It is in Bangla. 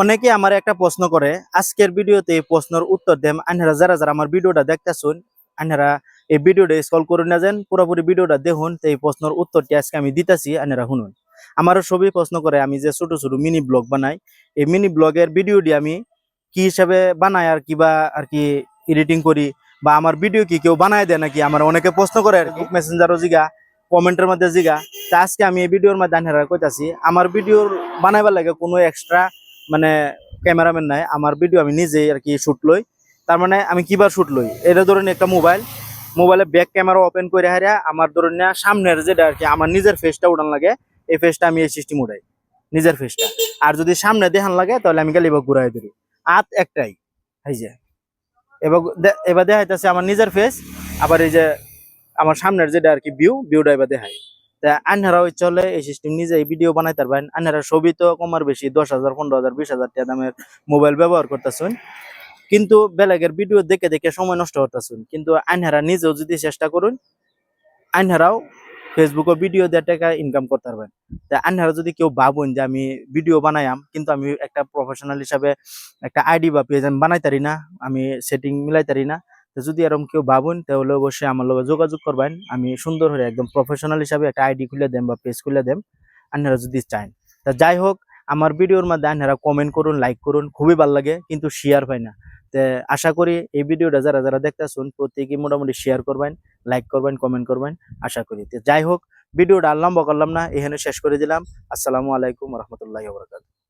অনেকে আমার একটা প্রশ্ন করে, আজকের ভিডিওতে এই প্রশ্নের উত্তর দেন। আপনারা যারা যারা আমার ভিডিওটা দেখতেছেন, আপনারা এই ভিডিওটা স্ক্রল করে না যান, পুরোপুরি ভিডিওটা দেখুন। তো এই প্রশ্নের উত্তরটি আজকে আমি দিতেছি, আপনারা শুনুন। আমারও সবই প্রশ্ন করে, আমি যে ছোট ছোট মিনি ব্লগ বানাই, এই মিনি ব্লগের ভিডিওটি আমি কি হিসাবে বানাই আর কি, বা আর কি এডিটিং করি, বা আমার ভিডিও কি কেউ বানায় দেয় নাকি, আমার অনেকে প্রশ্ন করে আর কি, মেসেঞ্জারও জিগা, কমেন্টের মধ্যে জিগা। তা আজকে আমি এই ভিডিওর মধ্যে আপনারা কইতাছি, আমার ভিডিওর বানাইবার লাগে কোনো এক্সট্রা মানে ক্যামেরাম্যান নাই, আমার ভিডিও আমি নিজেই আর কি শুট লই। তার মানে আমি কিবার শুট লই, এটা ধরুন একটা মোবাইলে ব্যাক ক্যামেরা ওপেন করে হারিয়া আমার ধরুন না সামনের যেটা আর কি আমার নিজের ফেসটা উঠান লাগে, এই ফেসটা আমি এই সিস্টেম উঠাই, নিজের ফেসটা। আর যদি সামনে দেখান লাগে তাহলে আমি খালি এবার ঘুরাই ধরি, হাত একটাই। এই যে এবার এবার দেখাইতেছে আমার নিজের ফেস, আবার এই যে আমার সামনের যেটা আর কি ভিউটা এবার দেখাই। তা আন্ধারা ইচ্ছা হলে এই সিস্টেম নিজে ভিডিও বানাইতে পারবেন। আন্ধারা ছবি তো কমার বেশি 10,000, 15,000, 20,000 টাকা দামের মোবাইল ব্যবহার করতেছেন, কিন্তু বেলেগের ভিডিও দেখে দেখে সময় নষ্ট করতেছেন। কিন্তু আন্ধারা নিজেও যদি চেষ্টা করুন, আন্ধারাও ফেসবুকে ভিডিও দিয়ে টাকা ইনকাম করতে পারবেন। তা আন্ধারা যদি কেউ ভাবুন যে আমি ভিডিও বানাইম, কিন্তু আমি একটা প্রফেশনাল হিসাবে একটা আইডি বা পেজ আমি বানাইতারি না, আমি সেটিং মিলাইতারি না। তো যদি এরকম কেউ ভাবুন, তাহলে অবশ্যই আমার লগে যোগাযোগ করবেন। আমি সুন্দর করে একদম প্রফেশনাল হিসাবে একটা আইডি খুলে দেন বা পেজ খুলে দেন, আপনারা যদি চান। তা যাই হোক, আমার ভিডিওর মধ্যে আপনারা কমেন্ট করুন, লাইক করুন, খুবই ভালো লাগে, কিন্তু শেয়ার পাই না। তে আশা করি এই ভিডিওটা যারা যারা দেখতেছেন প্রত্যেকেই মোটামুটি শেয়ার করবেন, লাইক করবেন, কমেন্ট করবেন, আশা করি। তো যাই হোক, ভিডিওটা আর লম্বা করলাম না, এখানে শেষ করে দিলাম। আসসালামু আলাইকুম রহমতুল্লাহি ওয়া বারাকাতুহু।